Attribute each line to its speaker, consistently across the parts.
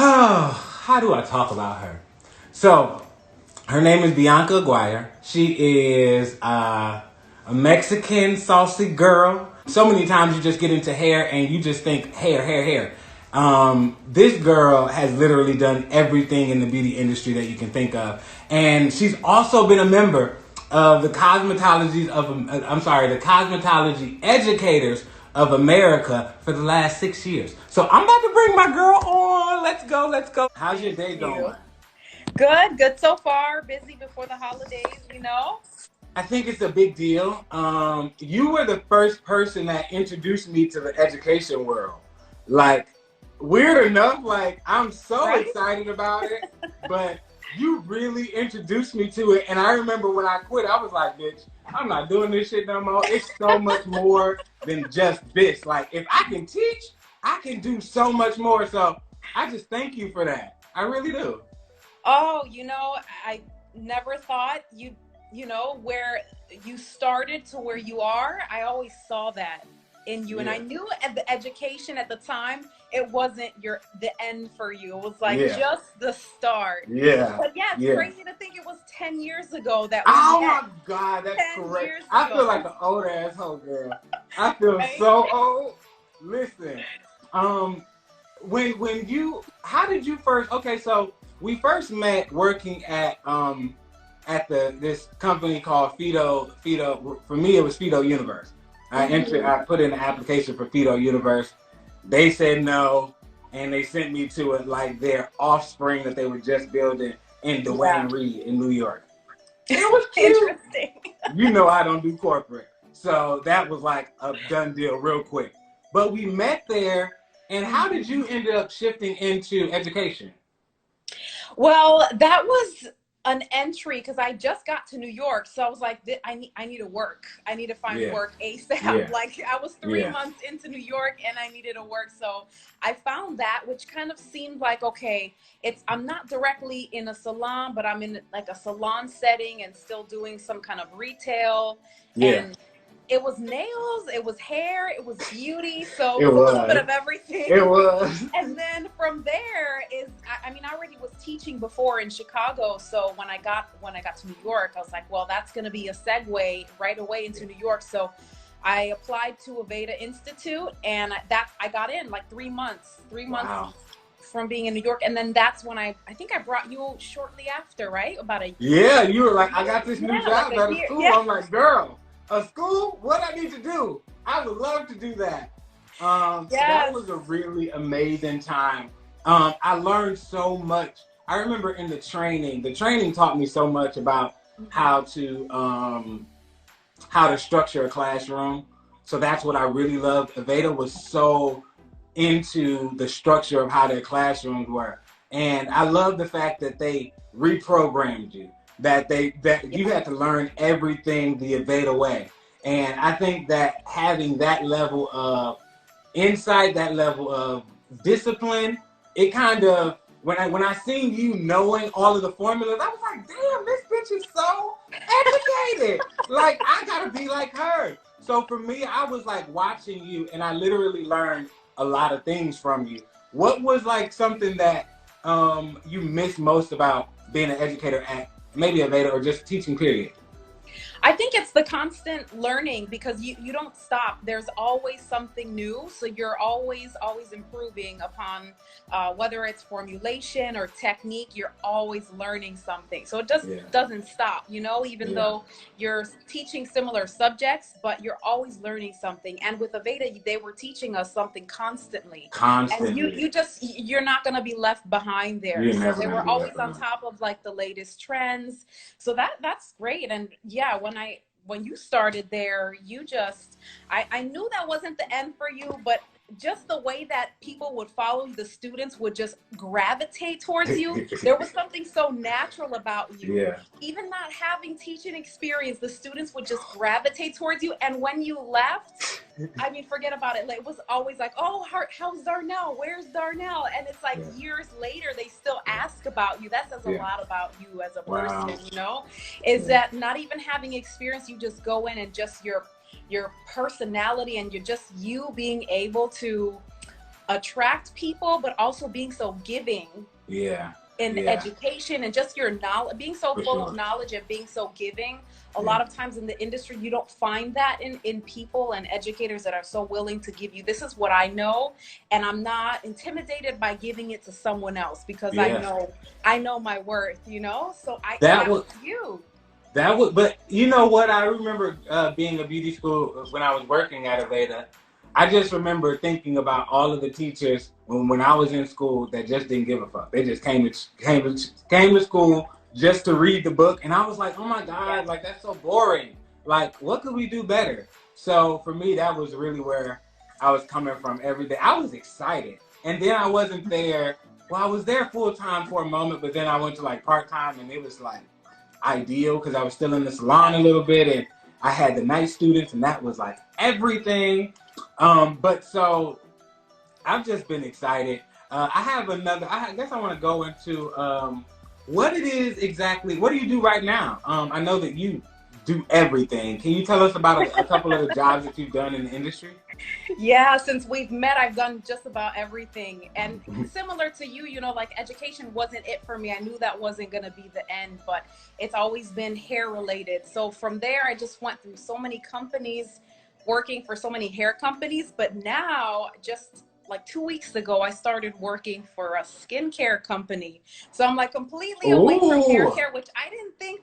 Speaker 1: Oh, how do I talk about her? So, her name is Bianca Aguirre. She is a Mexican saucy girl. So many times you just get into hair and you just think hair, hair, hair. This girl has literally done everything in the beauty industry that you can think of, and she's also been a member of the the cosmetology educators of America for the last 6 years. So I'm about to bring my girl on. Let's go, let's go. How's your day
Speaker 2: You.
Speaker 1: going?
Speaker 2: Good so far. Busy before the holidays.
Speaker 1: I think it's a big deal. You were the first person that introduced me to the education world. Like, weird enough, like, I'm so
Speaker 2: Right?
Speaker 1: excited about it, but you really introduced me to it. And I remember when I quit, I was like, bitch, I'm not doing this shit no more. It's so much more than just this. Like, if I can teach, I can do so much more. So I just thank you for that. I really do.
Speaker 2: Oh, I never thought where you started to where you are. I always saw that in you. And I
Speaker 1: Yeah.
Speaker 2: knew at the education at the time, it wasn't the end for you. It was like
Speaker 1: Yeah.
Speaker 2: just the start.
Speaker 1: Yeah.
Speaker 2: But yeah, it's
Speaker 1: Yeah.
Speaker 2: crazy to think it was 10 years ago that we
Speaker 1: Oh
Speaker 2: met.
Speaker 1: my God, that's
Speaker 2: 10
Speaker 1: correct.
Speaker 2: years
Speaker 1: I feel like
Speaker 2: ago,
Speaker 1: an old asshole girl. I feel
Speaker 2: right?
Speaker 1: so old. Listen, um, when you, how did you first? Okay, so we first met working at this company called Fido. For me, it was Fido Universe.
Speaker 2: Mhm.
Speaker 1: I put in an application for Fido Universe. They said no, and they sent me to it like their offspring that they were just building in
Speaker 2: Yeah.
Speaker 1: Dwayne Reed in New York. It was cute.
Speaker 2: Interesting.
Speaker 1: You know I don't do corporate. So that was like a done deal real quick. But we met there, and how did you end up shifting into education?
Speaker 2: Well, that was an entry because I just got to New York, so I was like, I need to work. I need to find
Speaker 1: Yeah,
Speaker 2: work ASAP.
Speaker 1: yeah,
Speaker 2: Like I was three
Speaker 1: yeah,
Speaker 2: months into New York and I needed to work, so I found that, which kind of seemed like okay, I'm not directly in a salon, but I'm in like a salon setting and still doing some kind of retail,
Speaker 1: yeah.
Speaker 2: and it was nails, it was hair, it was beauty, so it
Speaker 1: It
Speaker 2: was a little bit
Speaker 1: was.
Speaker 2: of everything.
Speaker 1: It was.
Speaker 2: And then from there I mean, I already was teaching before in Chicago, so when I got to New York, I was like, well, that's going to be a segue right away into New York. So I applied to Aveda Institute, and I got in like 3 months, 3 months
Speaker 1: Wow.
Speaker 2: from being in New York, and then that's when I think I brought you shortly after, right? About a
Speaker 1: Yeah, you were like, I
Speaker 2: year,
Speaker 1: got this new
Speaker 2: yeah, like
Speaker 1: job
Speaker 2: a
Speaker 1: at a
Speaker 2: year,
Speaker 1: school.
Speaker 2: yeah,
Speaker 1: I'm like, girl, a school? What I need to do? I would love to do that. So that
Speaker 2: yes.
Speaker 1: was a really amazing time. I learned so much. I remember in the training taught me so much about
Speaker 2: Mhm.
Speaker 1: how to structure a classroom. So that's what I really loved. Aveda was so into the structure of how their classrooms were. And I love the fact that they reprogrammed you, that you
Speaker 2: Yeah.
Speaker 1: had to learn everything the Aveda way. And I think that having that level of insight, that level of discipline, it kind of when I seen you knowing all of the formulas, I was like, damn, this bitch is so educated. Like I gotta be like her. So for me, I was like watching you, and I literally learned a lot of things from you. What was like something that you miss most about being an educator at maybe a Veda or just teaching period?
Speaker 2: I think it's the constant learning because you don't stop. There's always something new. So you're always improving upon whether it's formulation or technique, you're always learning something. So it just
Speaker 1: Yeah,
Speaker 2: doesn't stop, even
Speaker 1: yeah,
Speaker 2: though you're teaching similar subjects, but you're always learning something. And with Aveda, they were teaching us something constantly. And
Speaker 1: constantly.
Speaker 2: you're not going to be left behind there.
Speaker 1: You're
Speaker 2: So
Speaker 1: never
Speaker 2: they
Speaker 1: gonna
Speaker 2: were
Speaker 1: be left
Speaker 2: always on
Speaker 1: behind.
Speaker 2: top of like the latest trends, so that's great. And yeah, when you started there, you just I knew that wasn't the end for you, but just the way that people would follow you, the students would just gravitate towards you. There was something so natural about you.
Speaker 1: Yeah.
Speaker 2: Even not having teaching experience, the students would just gravitate towards you. And when you left, I mean, forget about it. Like, it was always like, oh, how's Darnell? Where's Darnell? And it's like
Speaker 1: Yeah.
Speaker 2: years later, they still ask about you. That says a
Speaker 1: Yeah.
Speaker 2: lot about you as a
Speaker 1: Wow.
Speaker 2: person, is
Speaker 1: Yeah.
Speaker 2: that not even having experience, you just go in and just your personality and you're just you being able to attract people, but also being so giving
Speaker 1: Yeah.
Speaker 2: in
Speaker 1: Yeah.
Speaker 2: education and just your knowledge, being so
Speaker 1: For
Speaker 2: full of
Speaker 1: sure.
Speaker 2: knowledge and being so giving. A
Speaker 1: Yeah.
Speaker 2: lot of times in the industry, you don't find that in people and educators that are so willing to give you, this is what I know, and I'm not intimidated by giving it to someone else because
Speaker 1: Yeah.
Speaker 2: I know my worth, you know? So
Speaker 1: That
Speaker 2: that
Speaker 1: was
Speaker 2: was you.
Speaker 1: that was. But you know what? I remember being a beauty school when I was working at Aveda. I just remember thinking about all of the teachers when I was in school that just didn't give a fuck. They just came to school just to read the book, and I was like, oh my
Speaker 2: Yeah.
Speaker 1: god, like that's so boring. Like, what could we do better? So for me, that was really where I was coming from every day. I was excited, and then I wasn't there. Well, I was there full time for a moment, but then I went to like part time, and it was like ideal because I was still in the salon a little bit, and I had the night students, and that was like everything. But so I've just been excited. I have another. I guess I want to go into what it is exactly. What do you do right now? I know that you do everything. Can you tell us about a couple of the jobs that you've done in the industry?
Speaker 2: Yeah, since we've met, I've done just about everything. And similar to you, you know, like education wasn't it for me. I knew that wasn't going to be the end, but it's always been hair related. So from there, I just went through so many companies, working for so many hair companies. But now, just like 2 weeks ago, I started working for a skincare company. So I'm like completely away from hair
Speaker 1: Ooh.
Speaker 2: care, which I didn't think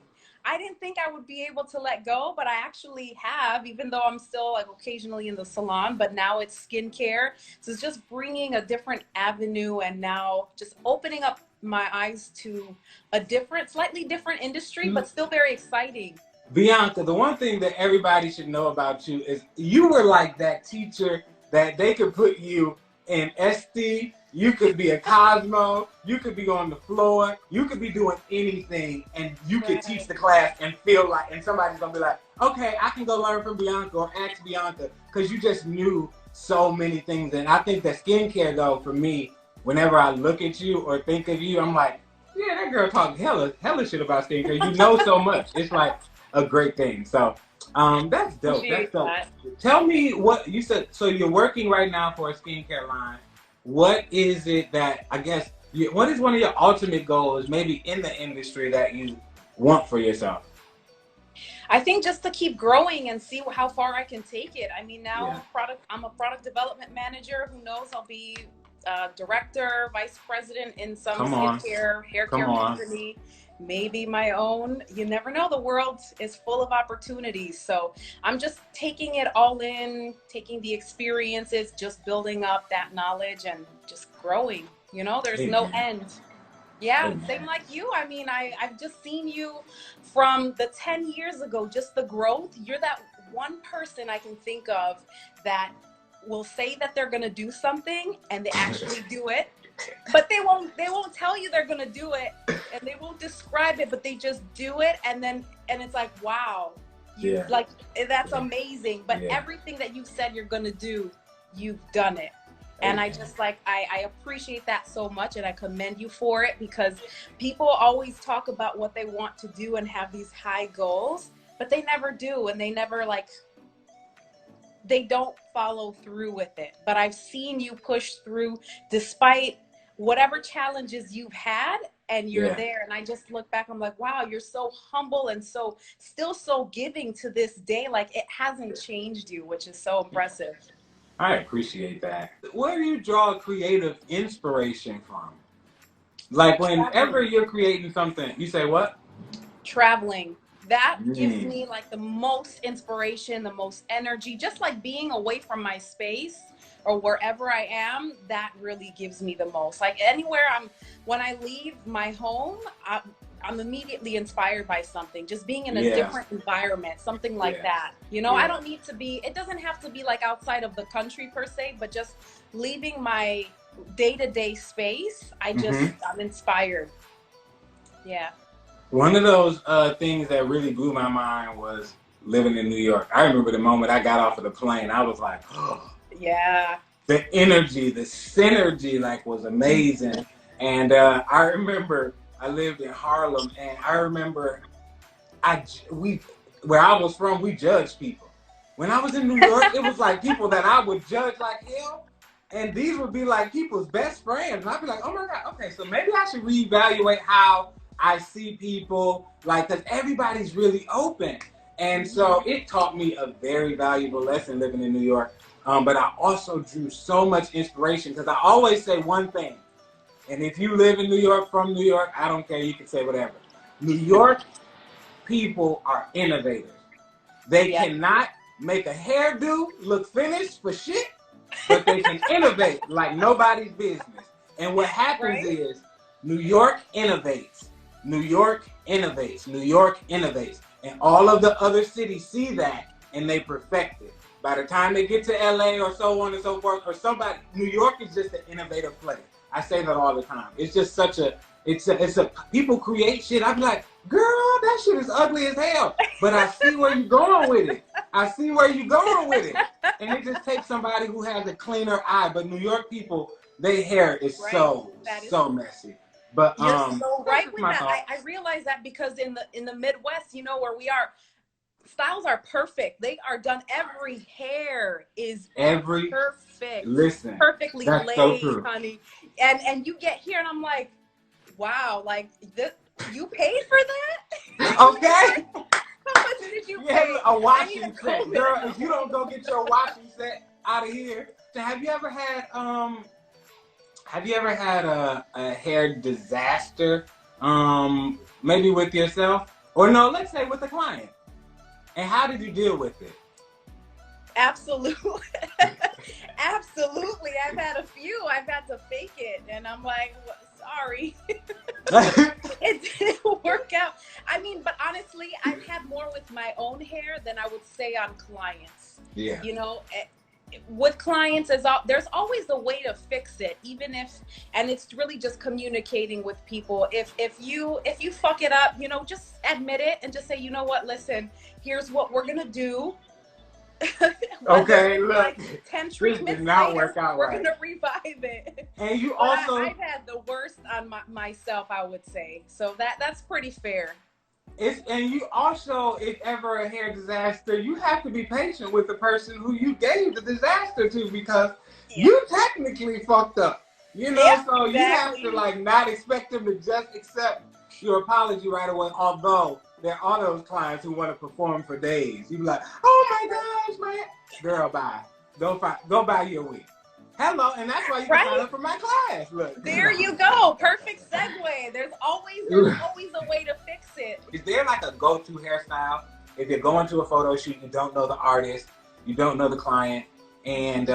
Speaker 2: I would be able to let go, but I actually have, even though I'm still like occasionally in the salon, but now it's skincare. So it's just bringing a different avenue and now just opening up my eyes to a different, slightly different industry, but still very exciting.
Speaker 1: Bianca, the one thing that everybody should know about you is you were like that teacher that they could put you in SD, you could be a Cosmo, you could be on the floor, you could be doing anything, and you could teach
Speaker 2: Right.
Speaker 1: the class and feel like, and somebody's gonna be like, okay, I can go learn from Bianca or ask Bianca, because you just knew so many things. And I think that skincare, though, for me, whenever I look at you or think of you, I'm like, yeah, that girl talks hella shit about skincare. You know so much. It's like a great thing. So that's dope. That's
Speaker 2: Appreciate
Speaker 1: dope.
Speaker 2: that.
Speaker 1: Tell me what you said. So you're working right now for a skincare line. What is it that I guess? What is one of your ultimate goals, maybe in the industry, that you want for yourself?
Speaker 2: I think just to keep growing and see how far I can take it. I mean, now
Speaker 1: Yeah.
Speaker 2: I'm a product development manager. Who knows? I'll be director, vice president in some
Speaker 1: Come on.
Speaker 2: skincare, hair
Speaker 1: Come
Speaker 2: care
Speaker 1: on.
Speaker 2: company, maybe my own. You never know. The world is full of opportunities. So I'm just taking it all in, taking the experiences, just building up that knowledge and just growing. You know, there's no
Speaker 1: Amen.
Speaker 2: end. Yeah, same
Speaker 1: Amen.
Speaker 2: like you. I mean, I've just seen you from the 10 years ago, just the growth. You're that one person I can think of that will say that they're going to do something and they actually do it. But they won't tell you they're going to do it and they won't describe it, but they just do it and it's like, wow. You
Speaker 1: Yeah.
Speaker 2: like that's amazing, but
Speaker 1: Yeah.
Speaker 2: everything that you said you're going to do, you've done it. And I just like, I appreciate that so much and I commend you for it because people always talk about what they want to do and have these high goals, but they never do. And they never like, they don't follow through with it. But I've seen you push through despite whatever challenges you've had and you're
Speaker 1: Yeah.
Speaker 2: there. And I just look back, I'm like, wow, you're so humble and so still so giving to this day. Like it hasn't changed you, which is so impressive.
Speaker 1: I appreciate that. Where do you draw creative inspiration from? Like whenever
Speaker 2: Traveling.
Speaker 1: you're creating something, you say what?
Speaker 2: Traveling. That gives
Speaker 1: Mm.
Speaker 2: me like the most inspiration, the most energy, just like being away from my space or wherever I am, that really gives me the most. Like anywhere when I leave my home, I'm immediately inspired by something, just being in a
Speaker 1: Yeah.
Speaker 2: different environment, something like
Speaker 1: Yeah.
Speaker 2: that. You know, I
Speaker 1: Yeah.
Speaker 2: don't need to be, it doesn't have to be like outside of the country per se, but just leaving my day-to-day space,
Speaker 1: Mhm.
Speaker 2: I'm inspired. Yeah.
Speaker 1: One of those things that really blew my mind was living in New York. I remember the moment I got off of the plane, I was like, oh,
Speaker 2: Yeah.
Speaker 1: the energy, the synergy, like was amazing. And I remember I lived in Harlem, and I remember we where I was from, we judged people. When I was in New York, it was like people that I would judge like hell. And these would be like people's best friends. And I'd be like, oh my God, okay, so maybe I should reevaluate how I see people, like, because everybody's really open. And so it taught me a very valuable lesson living in New York. But I also drew so much inspiration because I always say one thing. And if you live in New York, from New York, I don't care, you can say whatever. New York people are innovators. They cannot make a hairdo look finished for shit, but they can innovate like nobody's business. And what happens is New York innovates. New York innovates. New York innovates. And all of the other cities see that and they perfect it. By the time they get to LA or so on and so forth, or somebody, New York is just an innovative place. I say that all the time. It's just such a, it's a, people create shit. I'm like, girl, that shit is ugly as hell. But I see where you're going with it. I see where you're going with it. And it just takes somebody who has a cleaner eye. But New York people, their hair is so messy. But
Speaker 2: you're so right with that. I realize that because in the Midwest, you know, where we are, styles are perfect. They are done. Every hair is perfect.
Speaker 1: Listen,
Speaker 2: perfectly
Speaker 1: that's
Speaker 2: laid,
Speaker 1: so true.
Speaker 2: honey. And you get here, and I'm like, wow, like this, you paid for that?
Speaker 1: Okay.
Speaker 2: How much did you pay?
Speaker 1: A washing set, girl. If you don't go get your washing set out of here, so have you ever had a hair disaster? Maybe with yourself, or no? Let's say with a client. And how did you deal with it?
Speaker 2: Absolutely. Absolutely. I've had a few. I've had to fake it. And I'm like, well, sorry. It didn't work out. I mean, but honestly, I've had more with my own hair than I would say on clients.
Speaker 1: Yeah.
Speaker 2: You know, with clients, there's always a way to fix it, even if, and it's really just communicating with people. If you fuck it up, you know, just admit it and just say, you know what, listen, here's what we're gonna do.
Speaker 1: Okay, look,
Speaker 2: like 10 treatments later, we're gonna revive it.
Speaker 1: And you also,
Speaker 2: I've had the worst on myself, I would say. So that's pretty fair.
Speaker 1: And you also, if ever a hair disaster, you have to be patient with the person who you gave the disaster to, because you technically fucked up. You know, so you have to like not expect them to just accept your apology right away. Although there are those clients who want to perform for days. You be like, oh my gosh, man, girl, bye. Go buy you a wig. Hello, and that's why you can sign up for my class. Look,
Speaker 2: there you go. Perfect segue. There's always a way to fix it.
Speaker 1: Is there like a go-to hairstyle if you're going to a photo shoot, you don't know the artist, you don't know the client, and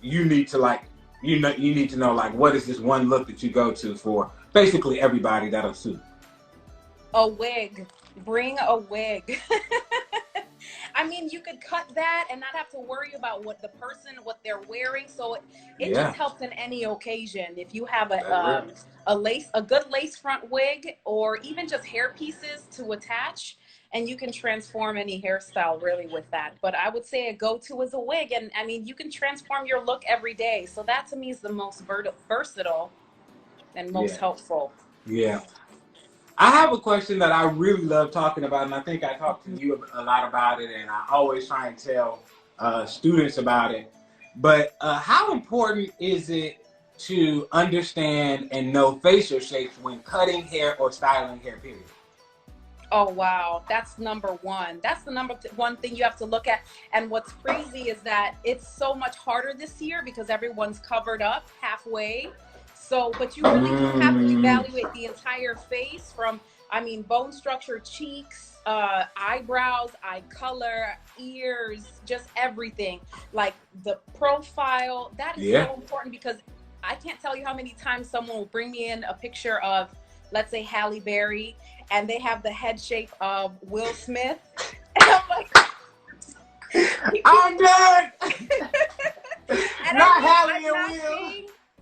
Speaker 1: you need to know like what is this one look that you go to for basically everybody that'll suit?
Speaker 2: A wig. Bring a wig. I mean, you could cut that and not have to worry about what they're wearing. So it just helps in any occasion. If you have a good lace front wig, or even just hair pieces to attach, and you can transform any hairstyle really with that. But I would say a go-to is a wig. And I mean, you can transform your look every day. So that to me is the most versatile and most helpful.
Speaker 1: Yeah. I have a question that I really love talking about, and I think I talk to you a lot about it, and I always try and tell students about it. But how important is it to understand and know facial shapes when cutting hair or styling hair, period?
Speaker 2: Oh, wow. That's number one. That's the number one thing you have to look at. And what's crazy is that it's so much harder this year because everyone's covered up halfway. So, but you really do have to evaluate the entire face from, I mean, bone structure, cheeks, eyebrows, eye color, ears, just everything. Like the profile, that is so important, because I can't tell you how many times someone will bring me in a picture of, let's say, Halle Berry, and they have the head shape of Will Smith. And I'm like,
Speaker 1: I'm done.
Speaker 2: And
Speaker 1: Not Halle and Will.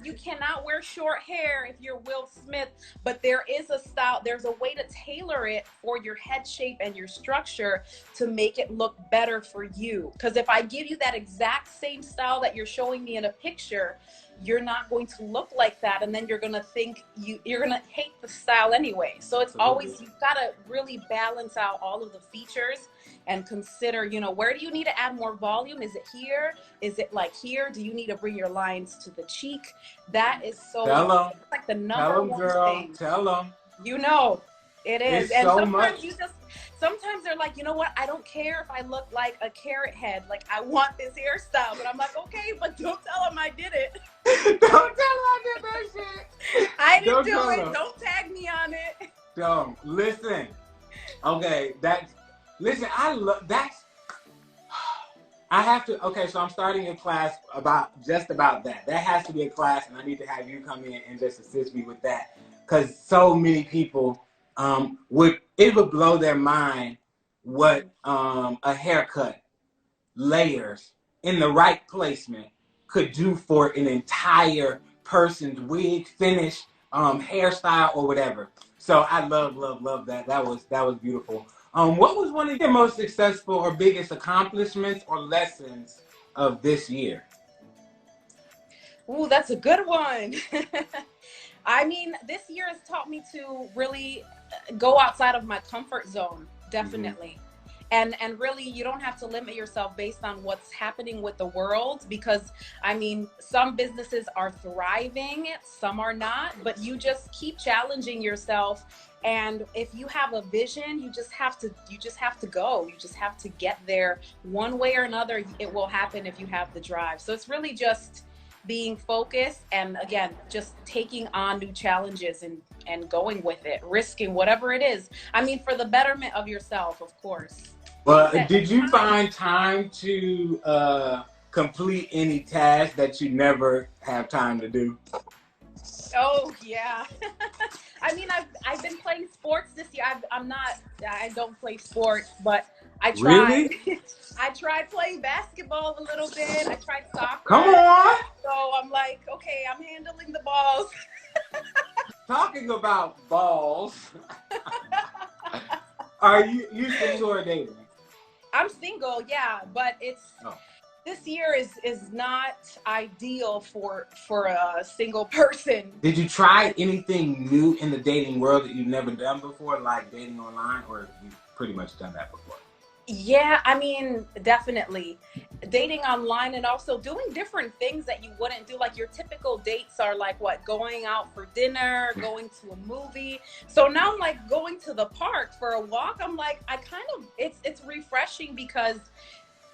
Speaker 2: You cannot wear short hair if you're Will Smith, but there is a style, there's a way to tailor it for your head shape and your structure to make it look better for you. Because if I give you that exact same style that you're showing me in a picture, you're not going to look like that, and then you're going to think you're going to hate the style anyway. So it's always, you've got to really balance out all of the features and consider, you know, where do you need to add more volume? Is it here? Is it like here? Do you need to bring your lines to the cheek? That is so like the number one thing.
Speaker 1: Tell them.
Speaker 2: You know, it is.
Speaker 1: It's
Speaker 2: and
Speaker 1: so
Speaker 2: sometimes
Speaker 1: much.
Speaker 2: sometimes they're like, you know what? I don't care if I look like a carrot head. Like, I want this hairstyle. But I'm like, okay, but don't tell them I did it.
Speaker 1: Don't tell them I did that shit.
Speaker 2: I didn't do it. Don't tag me on it.
Speaker 1: Don't. Listen. Okay, listen, I love, I have to, okay, so I'm starting a class about that. That has to be a class, and I need to have you come in and just assist me with that. Because so many people, it would blow their mind what a haircut, layers, in the right placement could do for an entire person's wig, finish, hairstyle, or whatever. So I love that. That was beautiful. What was one of your most successful or biggest accomplishments or lessons of this year?
Speaker 2: Ooh, that's a good one. I mean, this year has taught me to really go outside of my comfort zone, definitely. And really, you don't have to limit yourself based on what's happening with the world, because, I mean, some businesses are thriving, some are not, but you just keep challenging yourself. And if you have a vision, you just have to go. You just have to get there one way or another. It will happen if you have the drive. So it's really just being focused, and again, just taking on new challenges and going with it, risking whatever it is. I mean, for the betterment of yourself, of course.
Speaker 1: Well, did you find time to complete any tasks that you never have time to do?
Speaker 2: Oh yeah. I mean, I've been playing sports this year. I don't play sports, but I tried.
Speaker 1: Really?
Speaker 2: I tried playing basketball a little bit. I tried soccer.
Speaker 1: Come on.
Speaker 2: So I'm like, okay, I'm handling the balls.
Speaker 1: Talking about balls, are you single or dating?
Speaker 2: I'm single, yeah, but this year is not ideal for a single person.
Speaker 1: Did you try anything new in the dating world that you've never done before, like dating online, or have you pretty much done that before?
Speaker 2: Yeah, I mean, definitely. Dating online, and also doing different things that you wouldn't do. Like, your typical dates are like what? Going out for dinner, going to a movie. So now I'm like going to the park for a walk. I'm like, it's refreshing because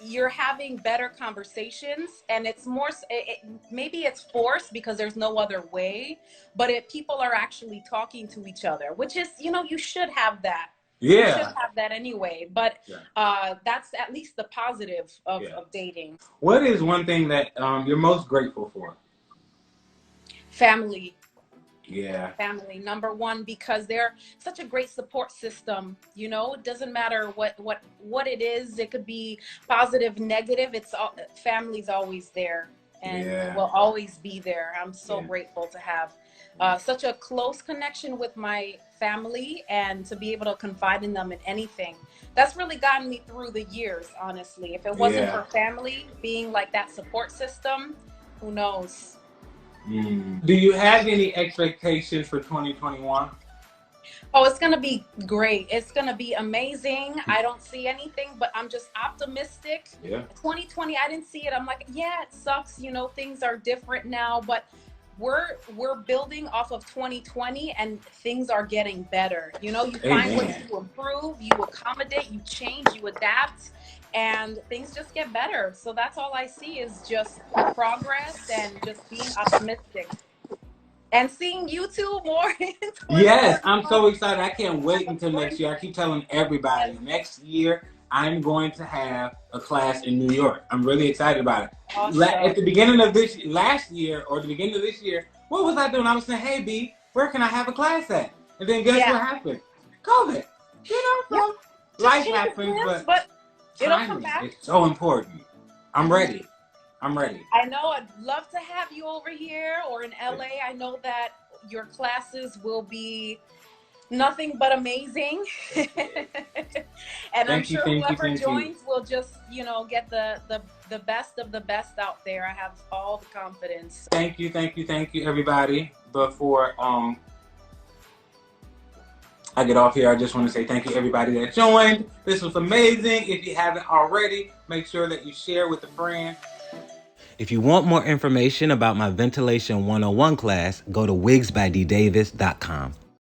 Speaker 2: you're having better conversations, and it's more, maybe it's forced because there's no other way, but people are actually talking to each other, which is, you should have that.
Speaker 1: Yeah.
Speaker 2: You should have that anyway, but that's at least the positive of dating.
Speaker 1: What is one thing that you're most grateful for?
Speaker 2: Family.
Speaker 1: Yeah.
Speaker 2: Family, number one, because they're such a great support system. It doesn't matter what it is. It could be positive, negative. Family's always there and will always be there. I'm so grateful to have such a close connection with my family, and to be able to confide in them in anything. That's really gotten me through the years, honestly. If it wasn't for family being like that support system, who knows?
Speaker 1: Do you have any expectations for 2021?
Speaker 2: Oh, it's going to be great. It's going to be amazing. I don't see anything, but I'm just optimistic. 2020, I didn't see it. I'm like, yeah, it sucks. Things are different now, but we're building off of 2020, and things are getting better. You find ways to improve, you accommodate, you change, you adapt, and things just get better. So that's all I see is just progress and just being optimistic. And seeing you two more.
Speaker 1: Yes, I'm so excited. I can't wait until next year. I keep telling everybody, next year I'm going to have a class in New York. I'm really excited about it. Awesome. At the beginning of last year, or the beginning of this year, what was I doing? I was saying, hey, B, where can I have a class at? And then guess what happened? COVID. So life happens, but
Speaker 2: it'll come back.
Speaker 1: It's so important. I'm ready.
Speaker 2: I know. I'd love to have you over here or in LA. I know that your classes will be Nothing but amazing. And I'm
Speaker 1: Thank you,
Speaker 2: sure
Speaker 1: thank you,
Speaker 2: whoever
Speaker 1: thank you.
Speaker 2: joins will just, get the best of the best out there. I have all the confidence.
Speaker 1: Thank you, everybody. Before I get off here, I just want to say thank you, everybody that joined. This was amazing. If you haven't already, make sure that you share with a friend. If you want more information about my Ventilation 101 class, go to wigsbyddavis.com.